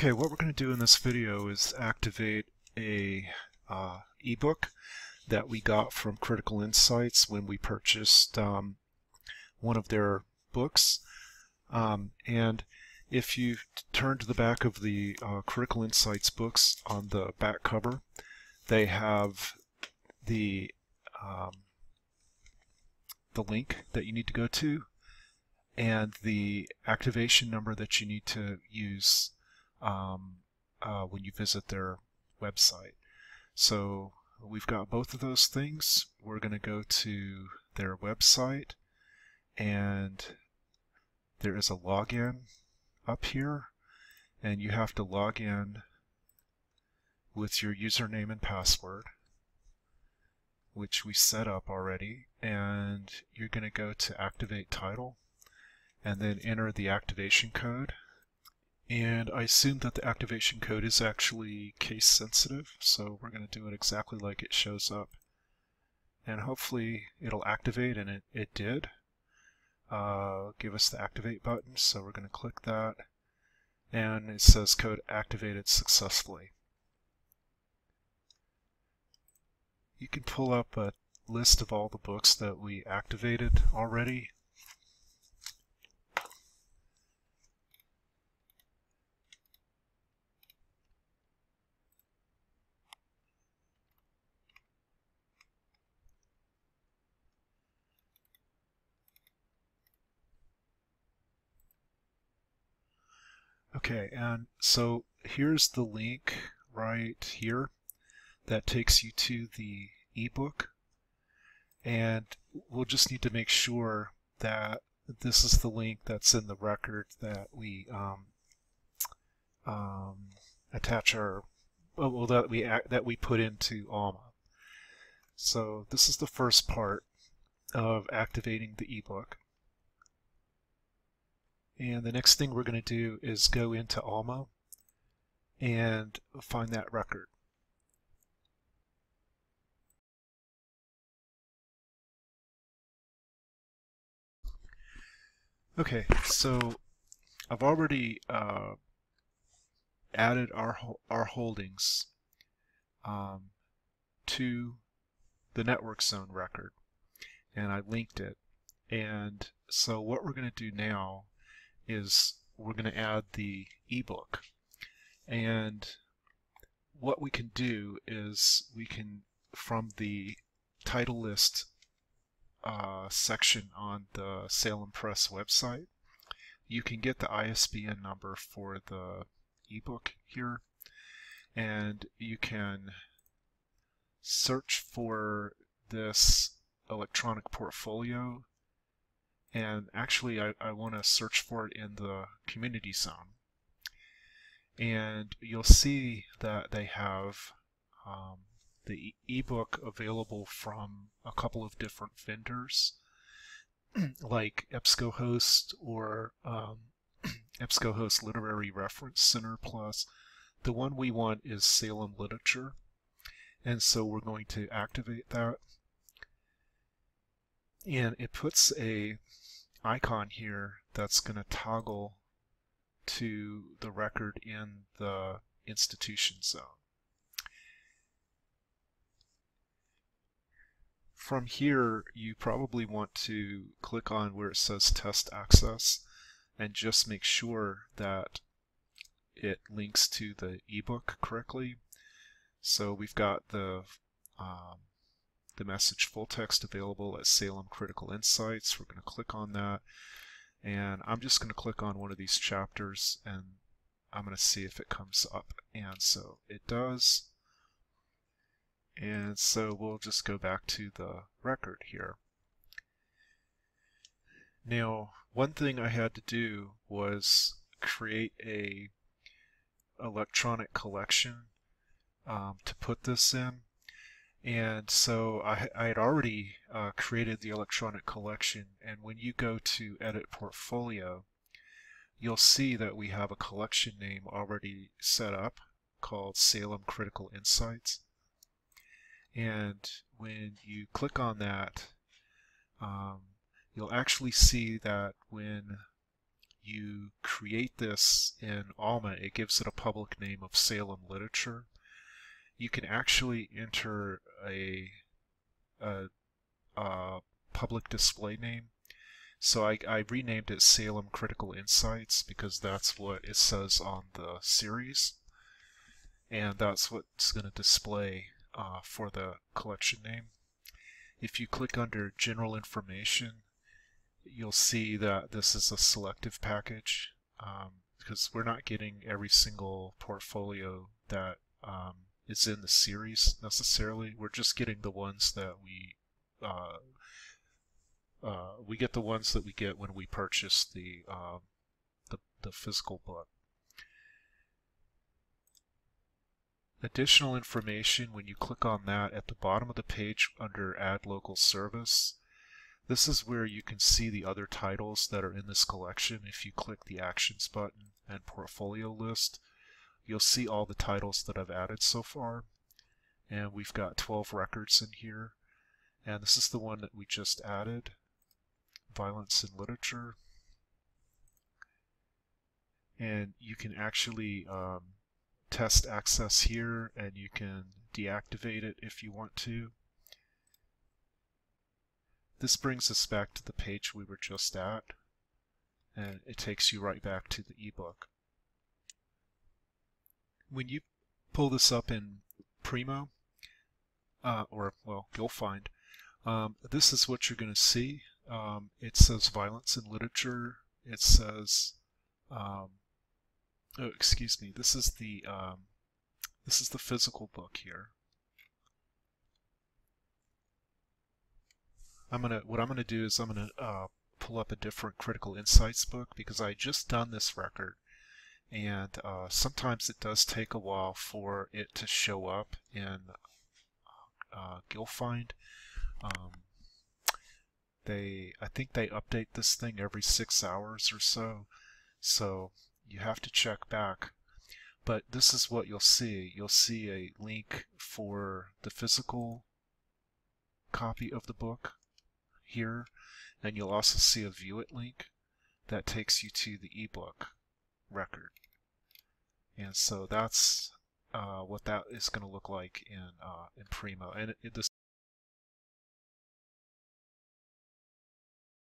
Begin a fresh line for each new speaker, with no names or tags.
Okay, what we're going to do in this video is activate a ebook that we got from Critical Insights when we purchased one of their books. And if you turn to the back of the Critical Insights books, on the back cover, they have the link that you need to go to and the activation number that you need to use when you visit their website. So we've got both of those things. We're going to go to their website, and there is a login up here, and you have to log in with your username and password, which we set up already, and you're going to go to Activate Title and then enter the activation code. And I assume that the activation code is actually case sensitive, so we're going to do it exactly like it shows up. And hopefully it'll activate, and it did. Give us the activate button, so we're going to click that, and it says code activated successfully. You can pull up a list of all the books that we activated already. Okay, and so here's the link right here that takes you to the ebook, and we'll just need to make sure that this is the link that's in the record that we attach our that we put into Alma. So this is the first part of activating the ebook. And the next thing we're going to do is go into Alma and find that record. Okay, so I've already added our holdings to the network zone record, and I linked it. And so what we're going to do now is we're going to add the ebook, and what we can do is we can, from the title list section on the Salem Press website, you can get the ISBN number for the ebook here, and you can search for this electronic portfolio. And actually I want to search for it in the community zone, and you'll see that they have the ebook available from a couple of different vendors like EBSCOhost or EBSCOhost Literary Reference Center, plus the one we want is Salem Literature, and so we're going to activate that. And it puts a icon here that's going to toggle to the record in the institution zone. From here, you probably want to click on where it says Test Access and just make sure that it links to the ebook correctly. So we've got the message full text available at Salem Critical Insights. We're going to click on that, and I'm just going to click on one of these chapters, and I'm going to see if it comes up, and so it does. And so we'll just go back to the record here. Now, one thing I had to do was create a electronic collection to put this in. And so I had already created the electronic collection, and when you go to Edit Portfolio, you'll see that we have a collection name already set up called Salem Critical Insights. And when you click on that, you'll actually see that when you create this in Alma, it gives it a public name of Salem Literature. You can actually enter a public display name. So I renamed it Salem Critical Insights because that's what it says on the series, and that's what's going to display for the collection name. If you click under General Information, you'll see that this is a selective package because we're not getting every single portfolio that is in the series necessarily. We're just getting the ones that we get the ones that we get when we purchase the physical book. Additional information, when you click on that at the bottom of the page under Add Local Service, this is where you can see the other titles that are in this collection. If you click the Actions button and Portfolio List, you'll see all the titles that I've added so far. And we've got 12 records in here. And this is the one that we just added, Violence in Literature. And you can actually test access here, and you can deactivate it if you want to. This brings us back to the page we were just at, and it takes you right back to the ebook. When you pull this up in Primo, you'll find, this is what you're going to see. It says Violence in Literature. It says, excuse me, this is the physical book here. What I'm gonna do is I'm gonna pull up a different Critical Insights book because I just done this record, and sometimes it does take a while for it to show up in GillFind. I think they update this thing every 6 hours or so, so you have to check back. But this is what you'll see. You'll see a link for the physical copy of the book here, and you'll also see a View It link that takes you to the ebook record. And so that's what that is going to look like in Primo. And the